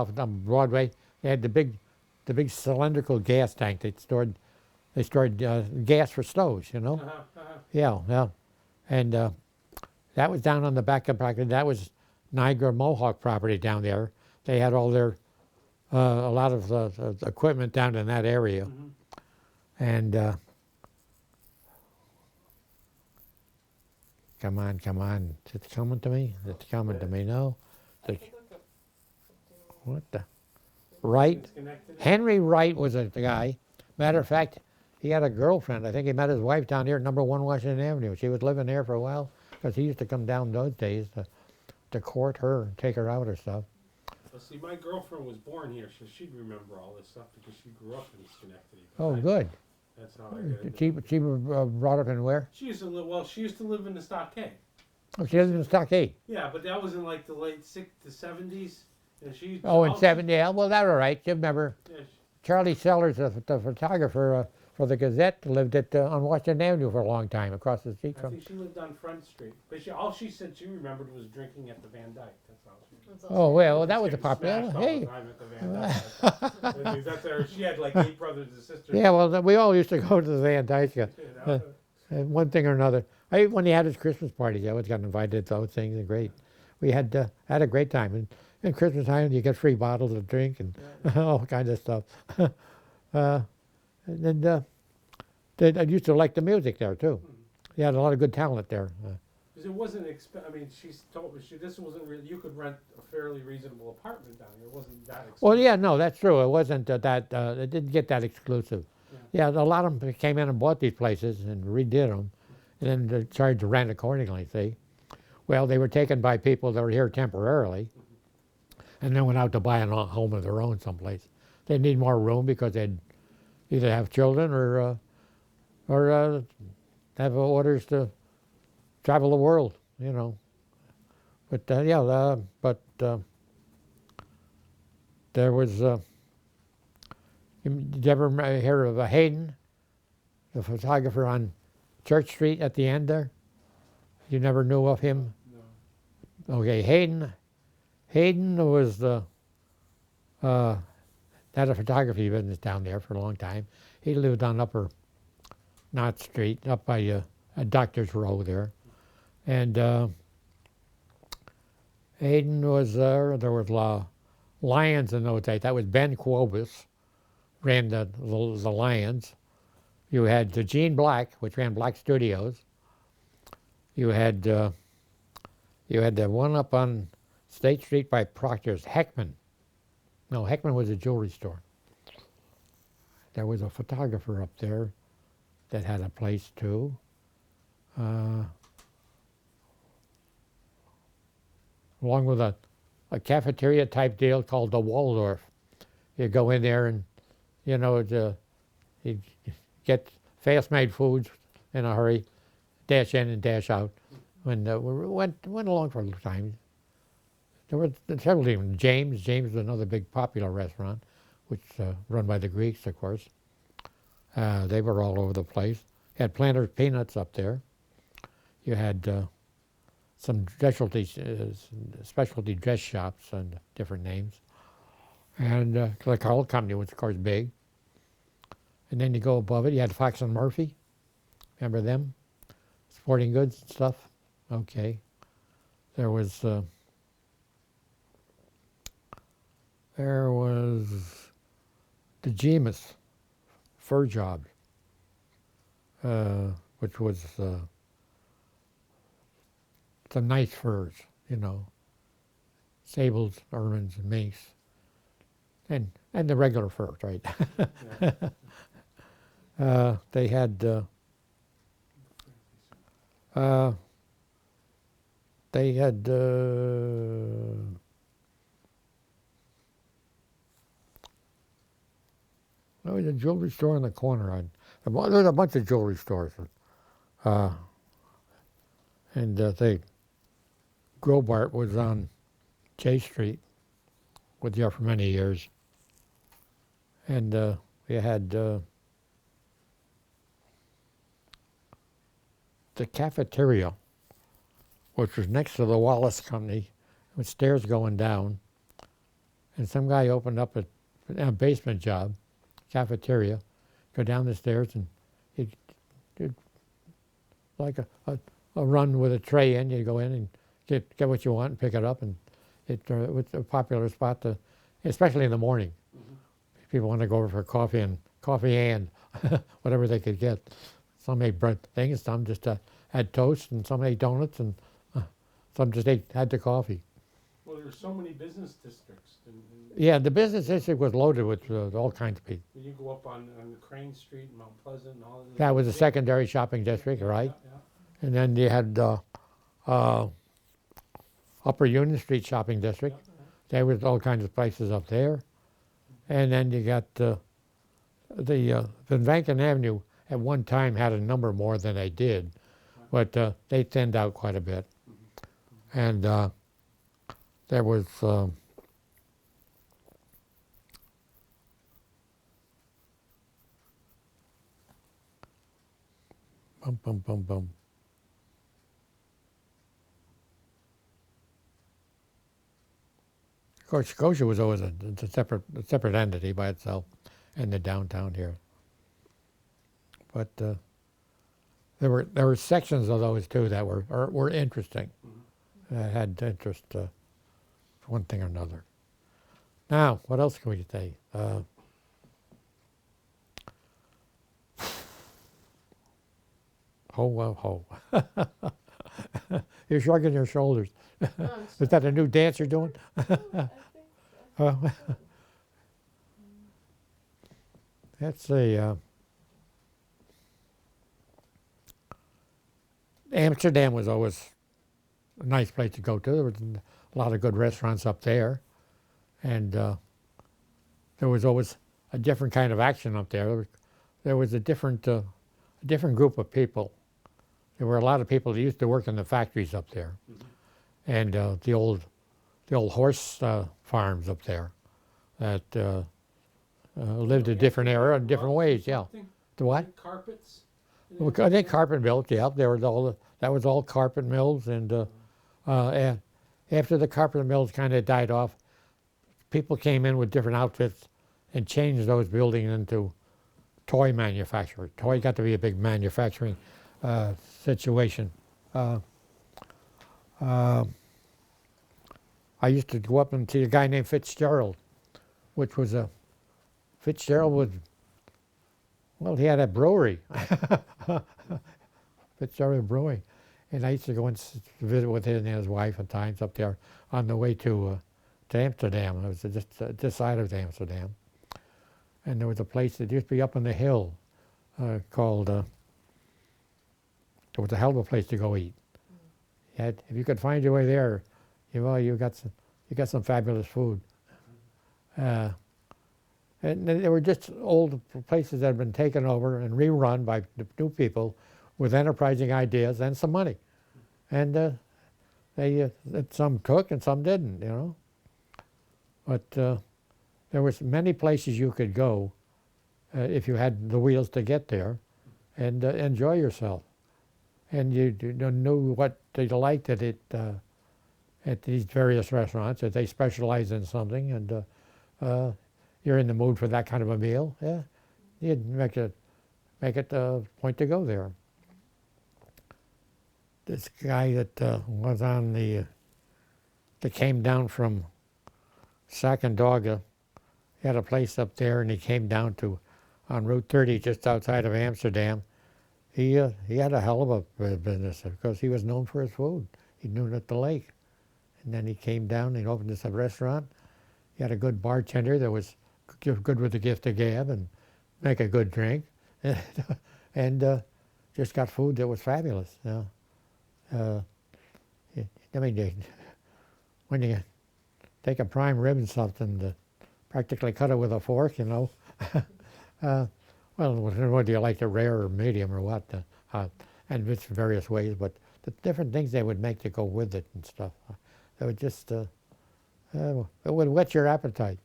off on Broadway. They had the big cylindrical gas tank. They stored gas for stoves. You know. Yeah, yeah. And that was down on the back of property. That was Niagara Mohawk property down there. They had all their a lot of equipment down in that area. And come on, come on. Is it coming to me? It's coming to me. No. What the? Wright? Henry Wright was a guy. Matter of fact, he had a girlfriend. I think he met his wife down here at number 1 Washington Avenue. She was living there for a while because he used to come down those days to court her and take her out or stuff. Well, see, my girlfriend was born here, so she'd remember all this stuff because she grew up in Schenectady. Oh, good. That's how I got it. She brought up in where? She used to live. Well, she used to live in the Stockade. Oh, she lives in the Stockade. Yeah, but that was in like the late '70s, and she. Oh, in '70. Yeah, well, that's all right. You remember Yeah, Charlie Sellers, the photographer for the Gazette, lived on Washington Avenue for a long time, across the street I from. think she lived on Front Street. But all she said she remembered was drinking at the Van Dyke. That's all she remembered. Oh well, that was a Getting popular. smashed all Hey. the time at the Van Dyke. That's her. She had like 8 brothers and sisters. Yeah, well, we all used to go to the Van Dyke, You know? one thing or another. When he had his Christmas parties, I always got invited to those things, and great. We had a great time. And Christmas time, you get free bottles of drink and all kinds of stuff. And I used to like the music there too. He had a lot of good talent there. Because it wasn't. I mean, she's told me this wasn't really. You could rent a fairly reasonable apartment down here. It wasn't that expensive. Well, yeah, no, that's true. It wasn't that. It didn't get that exclusive. Yeah, a lot of them came in and bought these places and redid them, and then they charged the rent accordingly. See, well, they were taken by people that were here temporarily, and then went out to buy a home of their own someplace. They need more room because they'd either have children or have orders to travel the world, you know. But there was. Did you ever hear of Hayden, the photographer on Church Street at the end there? You never knew of him? No. Okay, Hayden. Hayden was had a photography business down there for a long time. He lived on Upper Knott Street, up by a Doctor's Row there. And Hayden was there. There was Lions in those days. That was Ben Quobus, ran the Lions. You had Gene Black, which ran Black Studios. You had the one up on State Street by Proctor's, Heckman. No, Heckman was a jewelry store. There was a photographer up there that had a place too. Along with a cafeteria type deal called the Waldorf. You go in there and, you know, you get fast-made foods in a hurry, dash in and dash out. When we went along for a little time. There were several even. James was another big popular restaurant, which run by the Greeks, of course. They were all over the place. You had Planter's Peanuts up there. You had some specialty dress shops and different names. And the Carl Company was, of course, big. And then you go above it, you had Fox and Murphy. Remember them? Sporting goods and stuff. Okay. There was the Gemus Fur Job, which was some nice furs, you know, sables, ermines, and minks, and the regular furs, right? They had there was a jewelry store in the corner. There's a bunch of jewelry stores, and Grobart was on J Street, was there for many years, and we had the cafeteria, which was next to the Wallace Company, with stairs going down, and some guy opened up a basement job, cafeteria, go down the stairs, and he'd like a run with a tray in. You go in and get what you want and pick it up, and it was a popular spot to, especially in the morning. Mhm. People want to go over for coffee and whatever they could get. Some ate bread things, some just had toast, and some ate donuts, and some just had the coffee. Well, there were so many business districts, and Yeah, the business district was loaded with all kinds of people. you go up on Crane Street and Mount Pleasant and all of That was a big- secondary shopping district, yeah, right? Yeah, And then you had Upper Union Street shopping district. yeah. There was all kinds of places up there. And then you got the Van Vanken Avenue at one time had a number more than they did, but they thinned out quite a bit. And there was bum bum bum bum. Of course, Scotia was always a separate entity by itself in the downtown here. But there were sections of those too that were interesting. Had interest for one thing or another. Now, what else can we say? Ho, well, ho. You're shrugging your shoulders. Is that a new dance you're doing? Let's see. Amsterdam was always a nice place to go to. There was a lot of good restaurants up there, and there was always a different kind of action up there. There was a different group of people. There were a lot of people that used to work in the factories up there, and the old horse farms up there that lived a different era in different ways. Yeah, the what? Carpets. Well, I think carpet mills. Yeah, there was that was all carpet mills, and after the carpet mills kind of died off, people came in with different outfits and changed those buildings into toy manufacturers. Toy got to be a big manufacturing situation. I used to go up and see a guy named Fitzgerald, which was Fitzgerald was, well, he had a brewery, Fitzgerald Brewing, and I used to go and visit with him and his wife at times up there on the way to Amsterdam. It was just this side of Amsterdam, and there was a place that used to be up on the hill called. It was a hell of a place to go eat. If you could find your way there, you got some fabulous food. And they were just old places that had been taken over and rerun by new people with enterprising ideas and some money. And some took and some didn't, But there was many places you could go if you had the wheels to get there and enjoy yourself. And you knew what they liked at these various restaurants, that they specialize in something, and you're in the mood for that kind of a meal. Yeah, you'd make it a point to go there. This guy that was on that came down from Sacandaga, he had a place up there, and he came down on Route 30 just outside of Amsterdam. He had a hell of a business because he was known for his food. He knew it at the lake. And then he came down and opened this restaurant. He had a good bartender that was good with the gift of gab and make a good drink. And just got food that was fabulous. I mean, when you take a prime rib and something, practically cut it with a fork, Well, whether you like it rare or medium or what, and it's various ways, but the different things they would make to go with it and stuff, it would just, it would whet your appetite.